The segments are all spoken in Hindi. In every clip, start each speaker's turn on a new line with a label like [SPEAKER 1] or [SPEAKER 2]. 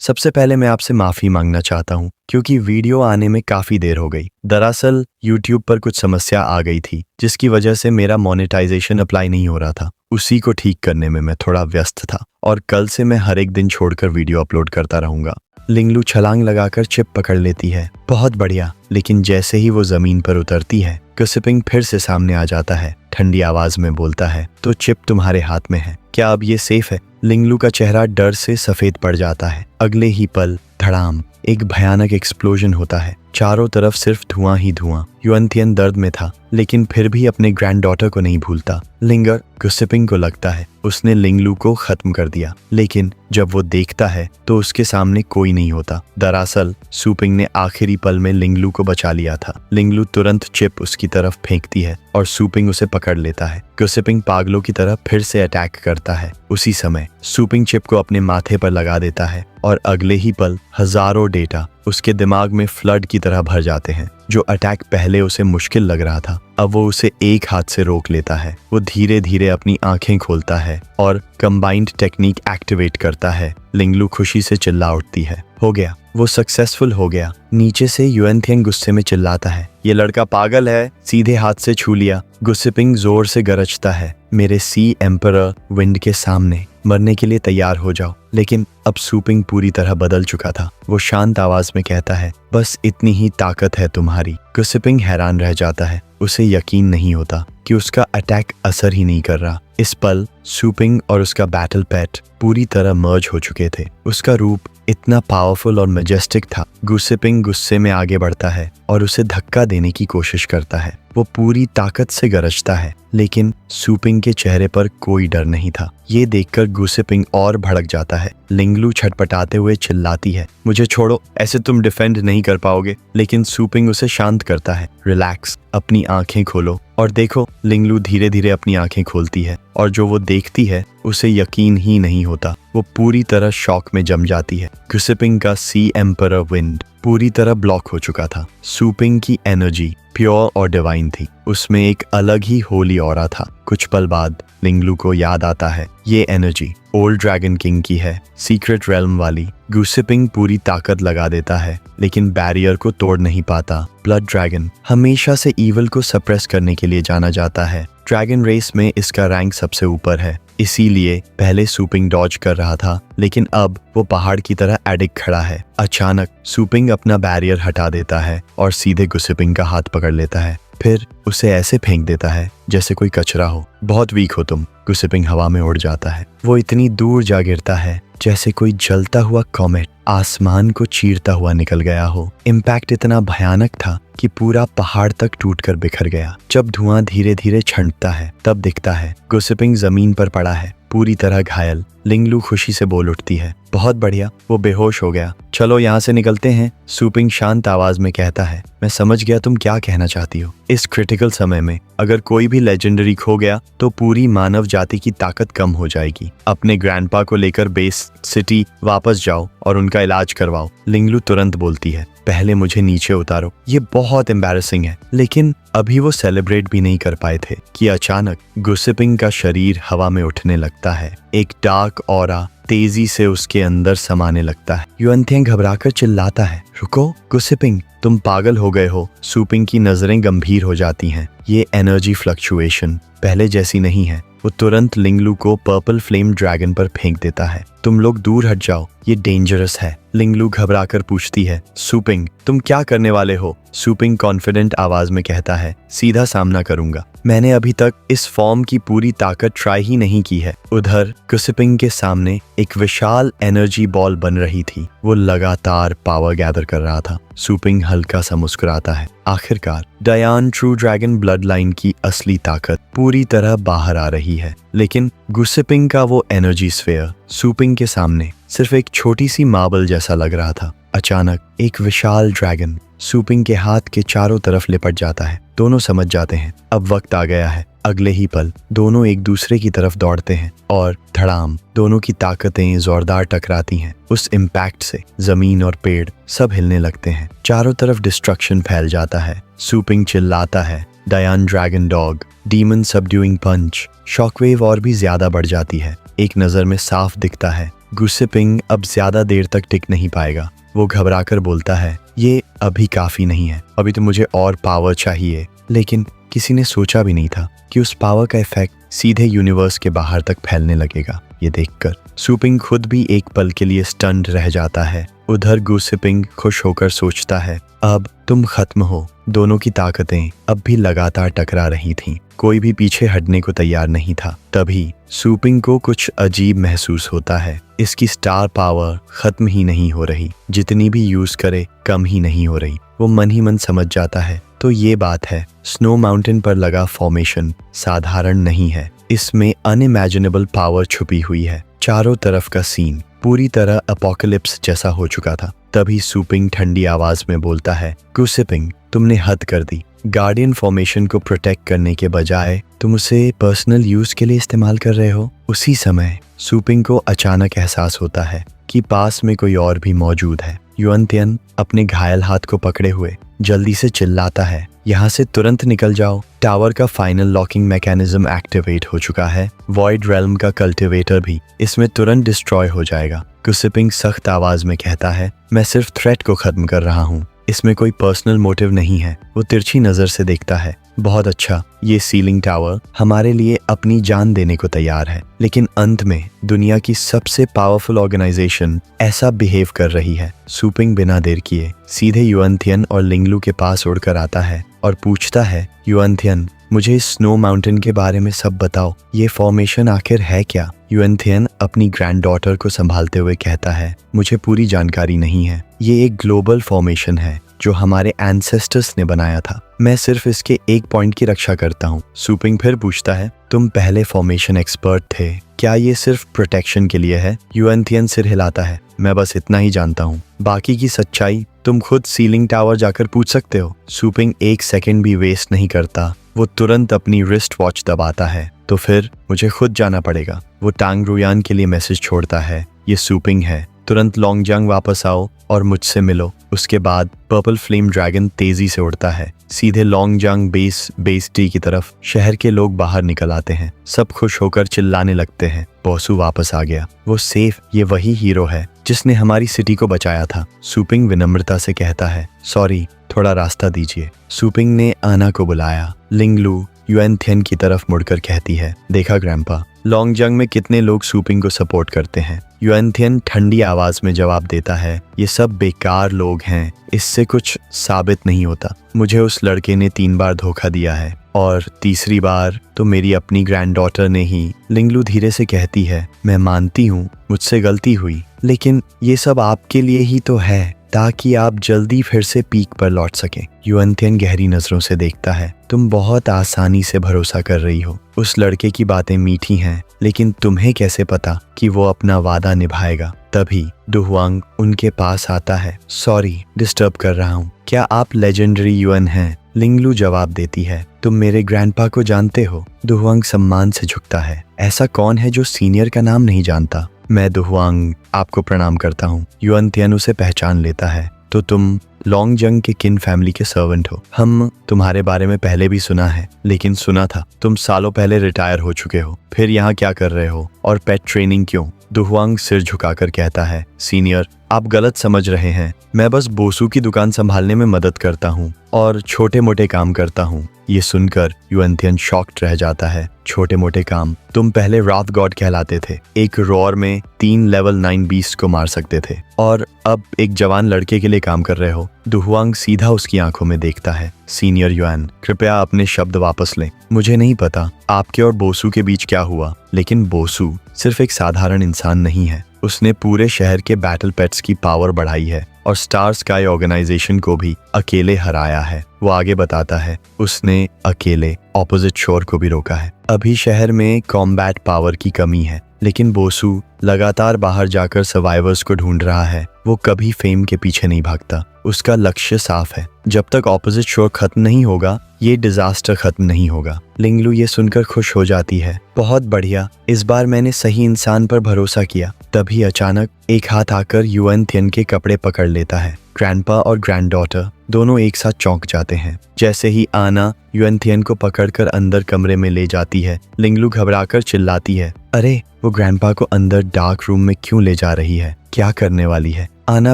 [SPEAKER 1] सबसे पहले मैं आपसे माफ़ी मांगना चाहता हूँ क्योंकि वीडियो आने में काफ़ी देर हो गई। दरअसल YouTube पर कुछ समस्या आ गई थी जिसकी वजह से मेरा मोनेटाइजेशन अप्लाई नहीं हो रहा था। उसी को ठीक करने में मैं थोड़ा व्यस्त था और कल से मैं हर एक दिन छोड़कर वीडियो अपलोड करता रहूँगा। लिंगलू छलांग लगाकर चिप पकड़ लेती है। बहुत बढ़िया। लेकिन जैसे ही वो जमीन पर उतरती है, गुसिपिंग फिर से सामने आ जाता है। ठंडी आवाज में बोलता है, तो चिप तुम्हारे हाथ में है, क्या अब ये सेफ है? लिंगलू का चेहरा डर से सफेद पड़ जाता है। अगले ही पल धड़ाम एक भयानक एक्सप्लोजन होता है। चारों तरफ सिर्फ धुआं ही धुआं। युएनथियन दर्द में था लेकिन फिर भी अपने ग्रैंड डॉटर को नहीं भूलता। लिंगर गुसिपिंग को लगता है उसने लिंगलू को खत्म कर दिया, लेकिन जब वो देखता है तो उसके सामने कोई नहीं होता। दरअसल सुपिंग ने आखिरी पल में लिंगलू को बचा लिया था। लिंगलू तुरंत चिप उसकी तरफ फेंकती है और सुपिंग उसे पकड़ लेता है। गुसिपिंग पागलों की तरह फिर से अटैक करता है। उसी समय सुपिंग चिप को अपने माथे पर लगा देता है और अगले ही पल हजारों डेटा उसके दिमाग में फ्लड की तरह भर जाते हैं। जो अटैक पहले उसे मुश्किल लग रहा था, अब वो उसे एक हाथ से रोक लेता है। वो धीरे धीरे अपनी आंखें खोलता है और कंबाइंड टेक्निक एक्टिवेट करता है। लिंगलू खुशी से चिल्ला उठती है, हो गया, वो सक्सेसफुल हो गया। नीचे से युएनथियन गुस्से में चिल्लाता है, ये लड़का पागल है, सीधे हाथ से छू लिया। गुसिपिंग जोर से गरजता है, मेरे सी एम्परर विंड के सामने मरने के लिए तैयार हो जाओ। लेकिन अब सुपिंग पूरी तरह बदल चुका था। वो शांत आवाज में कहता है, बस इतनी ही ताकत है तुम्हारी। गुसिपिंग हैरान रह जाता है। उसे यकीन नहीं होता कि उसका अटैक असर ही नहीं कर रहा। इस पल सुपिंग और उसका बैटल पेट पूरी तरह मर्ज हो चुके थे। उसका रूप इतना पावरफुल और मैजेस्टिक था। गुसिपिंग गुस्से में आगे बढ़ता है और उसे धक्का देने की कोशिश करता है। वो पूरी ताकत से गरजता है, लेकिन सुपिंग के चेहरे पर कोई डर नहीं था। ये देखकर गुसिपिंग और भड़क जाता है। लिंगलू छटपटाते हुए चिल्लाती है, मुझे छोड़ो, ऐसे तुम डिफेंड नहीं कर पाओगे। लेकिन सुपिंग उसे शांत करता है, रिलैक्स, अपनी आंखें खोलो और देखो। लिंगलू धीरे धीरे अपनी आंखें खोलती है और जो वो देखती है उसे यकीन ही नहीं होता। वो पूरी तरह शॉक में जम जाती है। गुसिपिंग का सी एम्परर विंड पूरी तरह ब्लॉक हो चुका था। सुपिंग की एनर्जी प्योर और डिवाइन थी। उसमें एक अलग ही होली ऑरा था। कुछ पल बाद लिंगलू को याद आता है, ये एनर्जी ओल्ड ड्रैगन किंग की है, सीक्रेट रेल्म वाली। गुसिपिंग पूरी ताकत लगा देता है लेकिन बैरियर को तोड़ नहीं पाता। ब्लड ड्रैगन हमेशा से ईवल को सप्रेस करने के लिए जाना जाता है। ड्रैगन रेस में इसका रैंक सबसे ऊपर है, इसीलिए पहले सुपिंग डॉज कर रहा था, लेकिन अब वो पहाड़ की तरह एडिक्ट खड़ा है। अचानक सुपिंग अपना बैरियर हटा देता है और सीधे गुसिपिंग का हाथ पकड़ लेता है। फिर उसे ऐसे फेंक देता है जैसे कोई कचरा हो। बहुत वीक हो तुम। गुसिपिंग हवा में उड़ जाता है। वो इतनी दूर जा गिरता है जैसे कोई जलता हुआ कॉमेट आसमान को चीरता हुआ निकल गया हो। इम्पैक्ट इतना भयानक था कि पूरा पहाड़ तक टूटकर बिखर गया। जब धुआं धीरे धीरे छंटता है तब दिखता है गुसिपिंग जमीन पर पड़ा है, पूरी तरह घायल। लिंगलू खुशी से बोल उठती है, बहुत बढ़िया, वो बेहोश हो गया, चलो यहाँ से निकलते हैं। सुपिंग शांत आवाज में कहता है, मैं समझ गया तुम क्या कहना चाहती हो। इस क्रिटिकल समय में अगर कोई भी लेजेंडरी खो गया तो पूरी मानव जाति की ताकत कम हो जाएगी। अपने ग्रैंडपा को लेकर बेस सिटी वापस जाओ और उनका इलाज करवाओ। लिंगलू तुरंत बोलती है, पहले मुझे नीचे उतारो, ये बहुत एम्बैरेसिंग है। लेकिन अभी वो सेलिब्रेट भी नहीं कर पाए थे कि अचानक गुसिपिंग का शरीर हवा में उठने लगता है। एक डार्क ऑरा तेजी से उसके अंदर समाने लगता है। युएनथियन घबराकर चिल्लाता है, रुको गुसिपिंग, तुम पागल हो गए हो। सुपिंग की नजरें गंभीर हो जाती हैं। ये एनर्जी फ्लक्चुएशन पहले जैसी नहीं है। वो तुरंत लिंगलू को पर्पल फ्लेम ड्रैगन पर फेंक देता है। तुम लोग दूर हट जाओ, ये डेंजरस है। लिंगलू घबराकर पूछती है, सुपिंग तुम क्या करने वाले हो? सुपिंग कॉन्फिडेंट आवाज में कहता है, सीधा सामना करूंगा। मैंने अभी तक इस फॉर्म की पूरी ताकत ट्राई ही नहीं की है। उधर गुसिपिंग के सामने एक विशाल एनर्जी बॉल बन रही थी। वो लगातार पावर गैदर कर रहा था। सुपिंग हल्का सा मुस्कुराता है। आखिरकार डायन ट्रू ड्रैगन ब्लड लाइन की असली ताकत पूरी तरह बाहर आ रही है। लेकिन गुसिपिंग का वो एनर्जी स्फीयर सुपिंग के सामने सिर्फ एक छोटी सी मार्बल जैसा लग रहा था। अचानक एक विशाल ड्रैगन सुपिंग के हाथ के चारों तरफ लिपट जाता है। दोनों समझ जाते हैं अब वक्त आ गया है। अगले ही पल दोनों एक दूसरे की तरफ दौड़ते हैं और धड़ाम दोनों की ताकतें जोरदार टकराती हैं। उस इम्पैक्ट से जमीन और पेड़ सब हिलने लगते हैं। चारों तरफ डिस्ट्रक्शन फैल जाता है। सुपिंग चिल्लाता है, डायन ड्रैगन डॉग, डीमन सबड्यूइंग पंच। शॉकवेव और भी ज्यादा बढ़ जाती है। एक नजर में साफ दिखता है गुसिपिंग अब ज्यादा देर तक टिक नहीं पाएगा। वो घबराकर बोलता है, ये अभी काफी नहीं है, अभी तो मुझे और पावर चाहिए। लेकिन किसी ने सोचा भी नहीं था कि उस पावर का इफेक्ट सीधे यूनिवर्स के बाहर तक फैलने लगेगा। ये देखकर सुपिंग खुद भी एक पल के लिए स्टन्ड रह जाता है। उधर गुसिपिंग खुश होकर सोचता है, अब तुम खत्म हो। दोनों की ताकतें अब भी लगातार टकरा रही थीं। कोई भी पीछे हटने को तैयार नहीं था। तभी सुपिंग को कुछ अजीब महसूस होता है। इसकी स्टार पावर खत्म ही नहीं हो रही, जितनी भी यूज करे कम ही नहीं हो रही। वो मन ही मन समझ जाता है, तो ये बात है, स्नो माउंटेन पर लगा फॉर्मेशन साधारण नहीं है, इसमें अनइमेजिनेबल पावर छुपी हुई है। चारों तरफ का सीन पूरी तरह अपोकलिप्स जैसा हो चुका था। तभी सुपिंग ठंडी आवाज में बोलता है, गुसिपिंग, तुमने हद कर दी। गार्डियन फॉर्मेशन को प्रोटेक्ट करने के बजाय तुम उसे पर्सनल यूज के लिए इस्तेमाल कर रहे हो। उसी समय सुपिंग को अचानक एहसास होता है कि पास में कोई और भी मौजूद है। युएनतियन अपने घायल हाथ को पकड़े हुए जल्दी से चिल्लाता है, यहाँ से तुरंत निकल जाओ। टावर का फाइनल लॉकिंग मैकेनिज्म एक्टिवेट हो चुका है। वॉइड रेल्म का कल्टिवेटर भी इसमें तुरंत डिस्ट्रॉय हो जाएगा। गुसिपिंग सख्त आवाज में कहता है, मैं सिर्फ थ्रेट को खत्म कर रहा हूँ, इसमें कोई पर्सनल मोटिव नहीं है। वो तिरछी नजर से देखता है, बहुत अच्छा, ये सीलिंग टावर हमारे लिए अपनी जान देने को तैयार है, लेकिन अंत में दुनिया की सबसे पावरफुल ऑर्गेनाइजेशन ऐसा बिहेव कर रही है। सुपिंग बिना देर किए सीधे युएनतियन और लिंगलू के पास उड़कर आता है और पूछता है, युएनतियन, मुझे इस स्नो माउंटेन के बारे में सब बताओ, ये फॉर्मेशन आखिर है क्या? युएनतियन अपनी ग्रैंड डॉटर को संभालते हुए कहता है, मुझे पूरी जानकारी नहीं है। ये एक ग्लोबल फॉर्मेशन है जो हमारे एंसेस्टर्स ने बनाया था। मैं सिर्फ इसके एक पॉइंट की रक्षा करता हूँ। सुपिंग फिर पूछता है, तुम पहले फॉर्मेशन एक्सपर्ट थे, क्या ये सिर्फ प्रोटेक्शन के लिए है? युएनतियन सिर हिलाता है, मैं बस इतना ही जानता हूँ, बाकी की सच्चाई तुम खुद सीलिंग टावर जाकर पूछ सकते हो। सुपिंग एक सेकंड भी वेस्ट नहीं करता, वो तुरंत अपनी रिस्ट वॉच दबाता है, तो फिर मुझे खुद जाना पड़ेगा। वो टांग रुयान के लिए मैसेज छोड़ता है, ये सुपिंग है, तुरंत लॉन्गजांग वापस आओ और मुझसे मिलो। उसके बाद पर्पल फ्लेम ड्रैगन तेजी से उड़ता है सीधे लॉन्गजांग बेस टी की तरफ। शहर के लोग बाहर निकल आते हैं, सब खुश होकर चिल्लाने लगते हैं, बॉसू वापस आ गया, वो सेफ, ये वही हीरो है जिसने हमारी सिटी को बचाया था। सुपिंग विनम्रता से कहता है, सॉरी, थोड़ा रास्ता दीजिए। सुपिंग ने आना को बुलाया। लिंगलू युएनतियन की तरफ मुड़कर कहती है, देखा ग्रैंपा, लॉन्गजांग में कितने लोग सुपिंग को सपोर्ट करते हैं। युएनतियन ठंडी आवाज में जवाब देता है, ये सब बेकार लोग हैं, इससे कुछ साबित नहीं होता। मुझे उस लड़के ने 3 बार धोखा दिया है और तीसरी बार तो मेरी अपनी ग्रैंड डॉटर ने ही। लिंगलू धीरे से कहती है, मैं मानती हूँ मुझसे गलती हुई, लेकिन ये सब आपके लिए ही तो है, ताकि आप जल्दी फिर से पीक पर लौट सकें। युएनतियन गहरी नजरों से देखता है, तुम बहुत आसानी से भरोसा कर रही हो। उस लड़के की बातें मीठी हैं, लेकिन तुम्हें कैसे पता कि वो अपना वादा निभाएगा? तभी दुहुआंग उनके पास आता है, सॉरी डिस्टर्ब कर रहा हूँ, क्या आप लेजेंडरी युएन हैं? लिंगलू जवाब देती है, तुम मेरे ग्रैंडपा को जानते हो? दुहुआंग सम्मान से झुकता है, ऐसा कौन है जो सीनियर का नाम नहीं जानता? मैं दुहुआंग आपको प्रणाम करता हूँ। युएनतियन उसे पहचान लेता है, तो तुम लॉन्गजांग के किन फैमिली के सर्वेंट हो? हम तुम्हारे बारे में पहले भी सुना है, लेकिन सुना था तुम सालों पहले रिटायर हो चुके हो, फिर यहाँ क्या कर रहे हो और पेट ट्रेनिंग क्यों? दुहुआंग सिर झुकाकर कहता है, सीनियर, आप गलत समझ रहे हैं, मैं बस बोसू की दुकान संभालने में मदद करता हूँ और छोटे मोटे काम करता हूँ। ये सुनकर युएनतियन शॉक्ड रह जाता है, छोटे मोटे काम? तुम पहले राथ गॉड कहलाते थे, एक रॉर में 3 लेवल 9 बीस्ट को मार सकते थे, और अब एक जवान लड़के के लिए काम कर रहे हो। दुहुआंग सीधा उसकी आंखों में देखता है, सीनियर युएन, कृपया अपने शब्द वापस लें। मुझे नहीं पता आपके और बोसू के बीच क्या हुआ, लेकिन बोसू सिर्फ एक साधारण इंसान नहीं है, उसने पूरे शहर के बैटल पेट्स की पावर बढ़ाई है और स्टार स्काई ऑर्गेनाइजेशन को भी अकेले हराया है। वो आगे बताता है, उसने अकेले ऑपोजिट शोर को भी रोका है। अभी शहर में कॉम्बैट पावर की कमी है, लेकिन बोसू लगातार बाहर जाकर सर्वाइवर्स को ढूंढ रहा है। वो कभी फेम के पीछे नहीं भागता, उसका लक्ष्य साफ है, जब तक ऑपोजिट शोर खत्म नहीं होगा ये डिजास्टर खत्म नहीं होगा। लिंगलू ये सुनकर खुश हो जाती है, बहुत बढ़िया, इस बार मैंने सही इंसान पर भरोसा किया। तभी अचानक एक हाथ आकर युएनतियन के कपड़े पकड़ लेता है। ग्रैंडपा और ग्रैंड डॉटर दोनों एक साथ चौंक जाते हैं। जैसे ही आना युएनतियन को पकड़कर अंदर कमरे में ले जाती है, लिंगलू घबराकर चिल्लाती है, अरे वो ग्रैंडपा को अंदर डार्क रूम में क्यों ले जा रही है, क्या करने वाली है? आना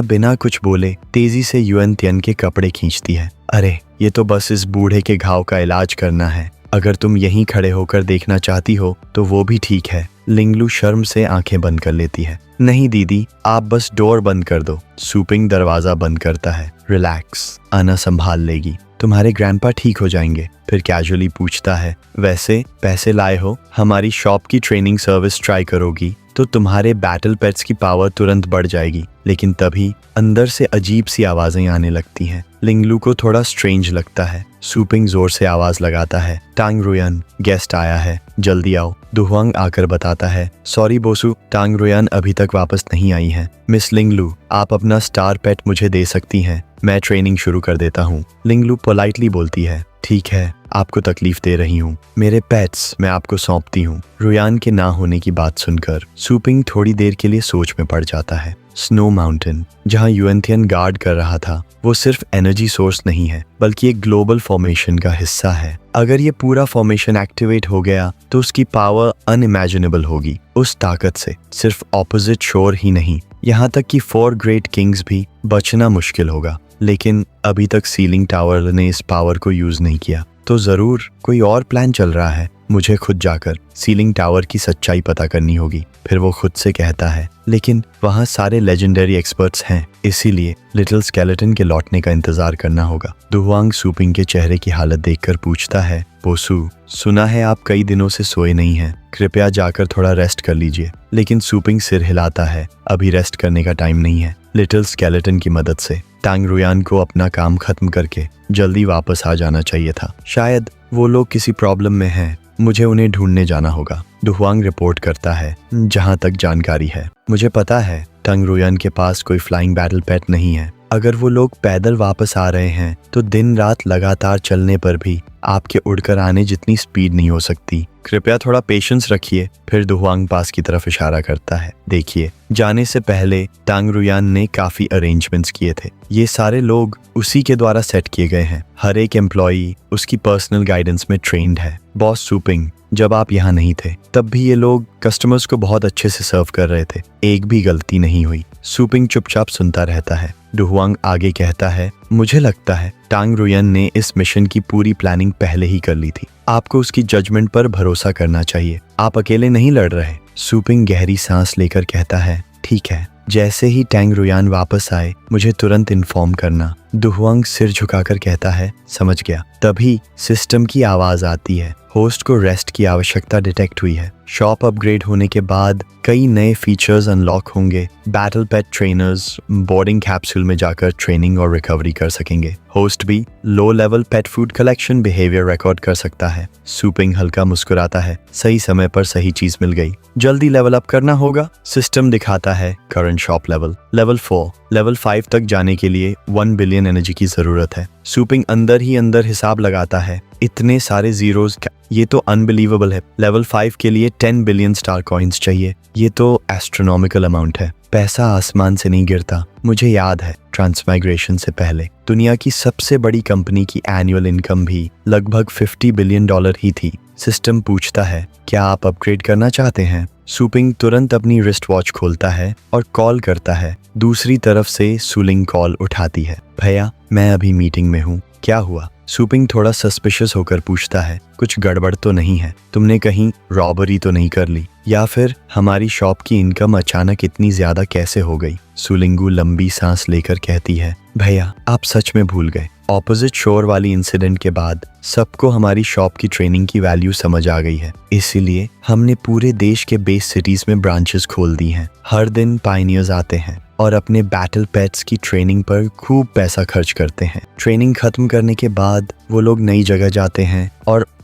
[SPEAKER 1] बिना कुछ बोले तेजी से युएन तियन के कपड़े खींचती है। अरे ये तो बस इस बूढ़े के घाव का इलाज करना है, अगर तुम यहीं खड़े होकर देखना चाहती हो तो वो भी ठीक है। लिंगलू शर्म से आंखें बंद कर लेती है। नहीं दीदी, आप बस डोर बंद कर दो। सूपिंग दरवाजा बंद करता है। रिलैक्स, आना संभाल लेगी, तुम्हारे ग्रैंडपा ठीक हो जाएंगे। फिर कैजुअली पूछता है, वैसे पैसे लाए हो? हमारी शॉप की ट्रेनिंग सर्विस ट्राई करोगी तो तुम्हारे बैटल पेट्स की पावर तुरंत बढ़ जाएगी। लेकिन तभी अंदर से अजीब सी आवाजें आने लगती हैं। लिंगलू को थोड़ा स्ट्रेंज लगता है। सूपिंग जोर से आवाज लगाता है, टांग रुयान, गेस्ट आया है, जल्दी आओ। दुहुआंग आकर बताता है, सॉरी बोसू, टांग रुयान अभी तक वापस नहीं आई है। मिस लिंगलू, आप अपना स्टार पेट मुझे दे सकती हैं, मैं ट्रेनिंग शुरू कर देता हूँ। लिंगलू पोलाइटली बोलती है, ठीक है, आपको तकलीफ दे रही हूँ, मेरे पेट्स मैं आपको सौंपती हूँ। रुयान के ना होने की बात सुनकर सूपिंग थोड़ी देर के लिए सोच में पड़ जाता है। स्नो माउंटेन, जहाँ युएन तियन गार्ड कर रहा था, वो सिर्फ एनर्जी सोर्स नहीं है बल्कि एक ग्लोबल फॉर्मेशन का हिस्सा है। अगर ये पूरा फॉर्मेशन एक्टिवेट हो गया तो उसकी पावर अनइमेजिनेबल होगी। उस ताकत से सिर्फ ऑपोजिट शोर ही नहीं, यहाँ तक कि 4 ग्रेट किंग्स भी बचना मुश्किल होगा। लेकिन अभी तक सीलिंग टावर ने इस पावर को यूज नहीं किया, तो जरूर कोई और प्लान चल रहा है। मुझे खुद जाकर सीलिंग टावर की सच्चाई पता करनी होगी। फिर वो खुद से कहता है, लेकिन वहाँ सारे लेजेंडरी एक्सपर्ट्स हैं, इसीलिए लिटिल स्केलेटन के लौटने का इंतजार करना होगा। दुहुआंग सूपिंग के चेहरे की हालत देखकर पूछता है, बोसू, सुना है आप कई दिनों से सोए नहीं हैं, कृपया जाकर थोड़ा रेस्ट कर लीजिए। लेकिन सूपिंग सिर हिलाता है, अभी रेस्ट करने का टाइम नहीं है। लिटिल स्केलेटन की मदद से टांग रुयान को अपना काम खत्म करके जल्दी वापस आ जाना चाहिए था। शायद वो लोग किसी प्रॉब्लम में हैं, मुझे उन्हें ढूंढने जाना होगा। दुहुआंग रिपोर्ट करता है, जहां तक जानकारी है मुझे पता है टांग रुयान के पास कोई फ्लाइंग बैटल पेट नहीं है। अगर वो लोग पैदल वापस आ रहे हैं तो दिन रात लगातार चलने पर भी आपके उड़कर आने जितनी स्पीड नहीं हो सकती। कृपया थोड़ा पेशेंस रखिए। फिर दुहुआंग पास की तरफ इशारा करता है, देखिए, जाने से पहले टांग रुयान ने काफी अरेंजमेंट्स किए थे। ये सारे लोग उसी के द्वारा सेट किए गए हैं। हर एक एम्प्लॉई उसकी पर्सनल गाइडेंस में ट्रेंड है। बॉस सूपिंग, जब आप यहाँ नहीं थे तब भी ये लोग कस्टमर्स को बहुत अच्छे से सर्व कर रहे थे, एक भी गलती नहीं हुई। सूपिंग चुपचाप सुनता रहता है। दुहुआंग आगे कहता है, मुझे लगता है टांग रुयान ने इस मिशन की पूरी प्लानिंग पहले ही कर ली थी। आपको उसकी जजमेंट पर भरोसा करना चाहिए, आप अकेले नहीं लड़ रहे। सूपिंग गहरी सांस लेकर कहता है, ठीक है, जैसे ही टांग रुयान वापस आए मुझे तुरंत इन्फॉर्म करना। दुहुआंग सिर झुकाकर कहता है, समझ गया। तभी सिस्टम की आवाज आती है। होस्ट को रेस्ट की आवश्यकता डिटेक्ट हुई है। शॉप अपग्रेड होने के बाद कई नए फीचर्स अनलॉक होंगे। बैटल पेट ट्रेनर्स बोर्डिंग कैप्सूल में जाकर ट्रेनिंग और रिकवरी कर सकेंगे। होस्ट भी low level pet food collection behaviour record कर सकता है। सूपिंग हल्का मुस्कुराता है, सही समय पर सही चीज मिल गई। जल्दी लेवल अप करना होगा। सिस्टम दिखाता है करंट शॉप लेवल 4। लेवल 5 तक जाने के लिए 1 बिलियन एनर्जी की जरूरत है। सूपिंग अंदर ही अंदर हिसाब लगाता है, इतने सारे जीरोस, ये तो अनबिलीवेबल है। लेवल 5 के लिए 10 बिलियन स्टार कॉइन्स चाहिए, ये तो एस्ट्रोनॉमिकल अमाउंट है। पैसा आसमान से नहीं गिरता। मुझे याद है ट्रांसमाइग्रेशन से पहले दुनिया की सबसे बड़ी कंपनी की एनुअल इनकम भी लगभग $50 बिलियन ही थी। सिस्टम पूछता है, क्या आप अपग्रेड करना चाहते हैं? सूपिंग तुरंत अपनी रिस्ट वॉच खोलता है और कॉल करता है। दूसरी तरफ से सूलिंग कॉल उठाती है, भैया मैं अभी मीटिंग में हूँ, क्या हुआ? सूपिंग थोड़ा सस्पिशियस होकर पूछता है, कुछ गड़बड़ तो नहीं है? तुमने कहीं रॉबरी तो नहीं कर ली? या फिर हमारी शॉप की इनकम अचानक इतनी ज्यादा कैसे हो गई? सूलिंगू लंबी सांस लेकर कहती है, भैया आप सच में भूल गए। ऑपोजिट शोर वाली इंसिडेंट के बाद सबको हमारी शॉप की ट्रेनिंग की वैल्यू समझ आ गई है, इसीलिए हमने पूरे देश के बेस सिटीज में ब्रांचेस खोल दी हैं। हर दिन पायनियर्स आते हैं और अपने बैटल पेट्स की ट्रेनिंग पर खूब पैसा खर्च करते हैं। ट्रेनिंग खत्म करने के बाद वो लोग नई जगह जाते हैं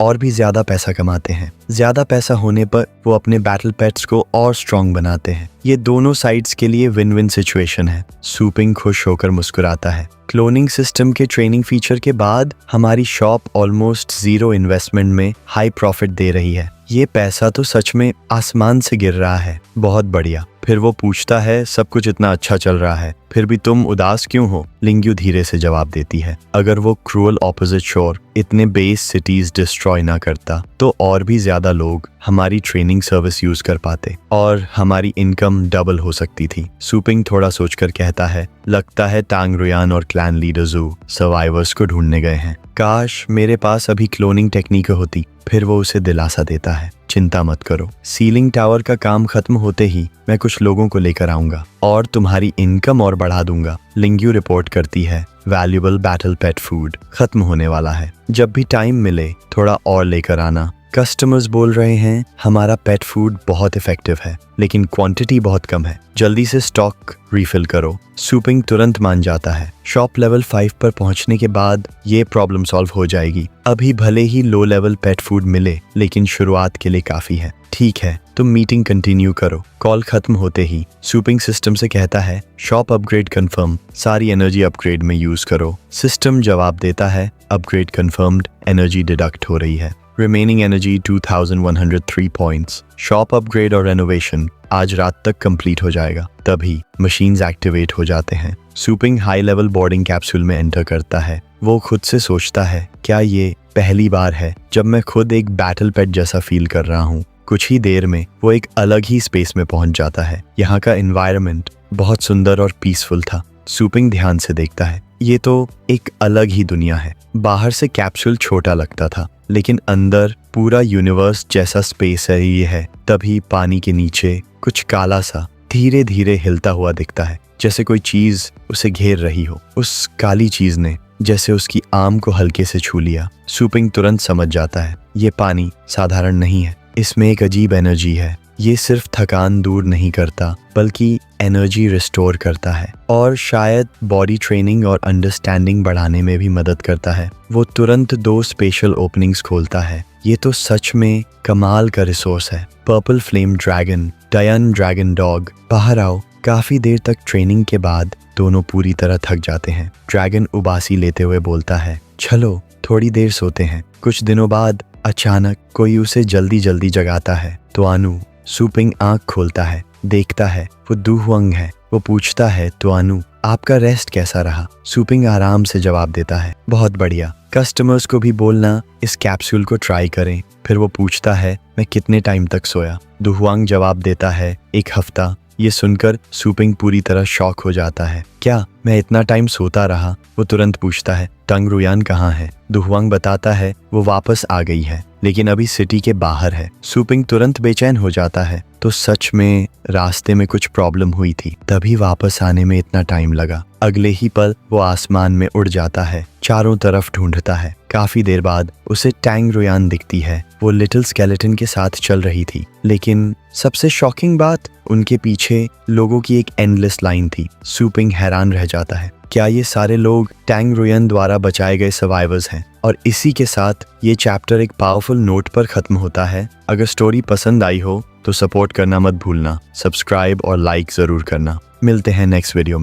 [SPEAKER 1] और भी ज्यादा पैसा कमाते हैं। ज्यादा पैसा होने पर वो अपने बैटल पेट्स को और स्ट्रॉन्ग बनाते हैं। ये दोनों साइड्स के लिए विन विन सिचुएशन है। सूपिंग खुश होकर मुस्कुराता है। क्लोनिंग सिस्टम के ट्रेनिंग फीचर के बाद हमारी शॉप ऑलमोस्ट 0 इन्वेस्टमेंट में हाई प्रॉफिट दे रही है। ये पैसा तो सच में आसमान से गिर रहा है। बहुत बढ़िया। फिर वो पूछता है सब कुछ इतना अच्छा चल रहा है, फिर भी तुम उदास क्यों हो? लिंग्यू धीरे से जवाब देती है, अगर वो क्रूअल ऑपोजिट शोर इतने बेस सिटीज डिस्ट्रॉय ना करता तो और भी ज्यादा लोग हमारी ट्रेनिंग सर्विस यूज कर पाते और हमारी इनकम डबल हो सकती थी। सुपिंग थोड़ा सोचकर कहता है, लगता है टांग रुयान और क्लैन लीडर जू सर्वाइवर्स को ढूंढने गए हैं। काश मेरे पास अभी क्लोनिंग टेक्निक होती। फिर वो उसे दिलासा देता है, चिंता मत करो, सीलिंग टावर का काम खत्म होते ही मैं कुछ लोगों को लेकर आऊंगा और तुम्हारी इनकम और बढ़ा दूंगा। लिंग्यू रिपोर्ट करती है, वैल्यूएबल बैटल पेट फूड खत्म होने वाला है, जब भी टाइम मिले थोड़ा और लेकर आना। कस्टमर्स बोल रहे हैं हमारा पेट फूड बहुत इफेक्टिव है लेकिन क्वांटिटी बहुत कम है, जल्दी से स्टॉक रिफिल करो। सुपिंग तुरंत मान जाता है। शॉप लेवल 5 पर पहुंचने के बाद ये प्रॉब्लम सॉल्व हो जाएगी। अभी भले ही लो लेवल पेट फूड मिले लेकिन शुरुआत के लिए काफी है। ठीक है, तुम मीटिंग कंटिन्यू करो। कॉल खत्म होते ही सुपिंग सिस्टम से कहता है, शॉप अपग्रेड कंफर्म, सारी एनर्जी अपग्रेड में यूज करो। सिस्टम जवाब देता है, अपग्रेड कंफर्म्ड, एनर्जी डिडक्ट हो रही है। Remaining energy 2103 points. Shop upgrade और रेनोवेशन आज रात तक कंप्लीट हो जाएगा। तभी मशीन्स एक्टिवेट हो जाते हैं। सुपिंग हाई लेवल बोर्डिंग कैप्सूल में एंटर करता है। वो खुद से सोचता है, क्या ये पहली बार है जब मैं खुद एक बैटल पेट जैसा फील कर रहा हूँ। कुछ ही देर में वो एक अलग ही स्पेस में पहुंच जाता है। यहाँ का एनवायरनमेंट बहुत सुंदर और पीसफुल था। सुपिंग ध्यान से देखता है, ये तो एक अलग ही दुनिया है। बाहर से कैप्सूल छोटा लगता था लेकिन अंदर पूरा यूनिवर्स जैसा स्पेस है ये है। तभी पानी के नीचे कुछ काला सा धीरे धीरे हिलता हुआ दिखता है, जैसे कोई चीज उसे घेर रही हो। उस काली चीज ने जैसे उसकी आर्म को हल्के से छू लिया। सुपिंग तुरंत समझ जाता है, ये पानी साधारण नहीं है, इसमें एक अजीब एनर्जी है। ये सिर्फ थकान दूर नहीं करता बल्कि एनर्जी रिस्टोर करता है और शायद बॉडी ट्रेनिंग और अंडरस्टैंडिंग बढ़ाने में भी मदद करता है। वो तुरंत 2 स्पेशल ओपनिंग्स खोलता है। ये तो सच में कमाल का रिसोर्स है। पर्पल फ्लेम ड्रैगन, डायन ड्रैगन डॉग, बाहर आओ। काफी देर तक ट्रेनिंग के बाद दोनों पूरी तरह थक जाते हैं। ड्रैगन उबासी लेते हुए बोलता है, चलो थोड़ी देर सोते हैं। कुछ दिनों बाद अचानक कोई उसे जल्दी जल्दी जगाता है। तो अनु। सुपिंग आंख खोलता है, देखता है वो दुहुआंग है। वो पूछता है, तो अनु आपका रेस्ट कैसा रहा? सुपिंग आराम से जवाब देता है, बहुत बढ़िया। कस्टमर्स को भी बोलना इस कैप्सूल को ट्राई करें। फिर वो पूछता है, मैं कितने टाइम तक सोया? दुहुआंग जवाब देता है, 1 हफ्ता। ये सुनकर सुपिंग पूरी तरह शॉक हो जाता है, क्या मैं इतना टाइम सोता रहा? वो तुरंत पूछता है, टांग रुयान कहाँ है? दुहुआंग बताता है, वो वापस आ गई है लेकिन अभी सिटी के बाहर है। सुपिंग तुरंत बेचैन हो जाता है, तो सच में रास्ते में कुछ प्रॉब्लम हुई थी, तभी वापस आने में इतना टाइम लगा। अगले ही पल वो आसमान में उड़ जाता है, चारों तरफ ढूंढता है। काफी देर बाद उसे टांग रुयान दिखती है। वो लिटिल स्केलेटन के साथ चल रही थी लेकिन सबसे शॉकिंग बात, उनके पीछे लोगों की एक एंडलेस लाइन थी। सुपिंग हैरान रह जाता है, क्या ये सारे लोग टांग रुयान द्वारा बचाए गए सर्वाइवर्स हैं? और इसी के साथ ये चैप्टर एक पावरफुल नोट पर खत्म होता है। अगर स्टोरी पसंद आई हो तो सपोर्ट करना मत भूलना, सब्सक्राइब और लाइक जरूर करना। मिलते हैं नेक्स्ट वीडियो में।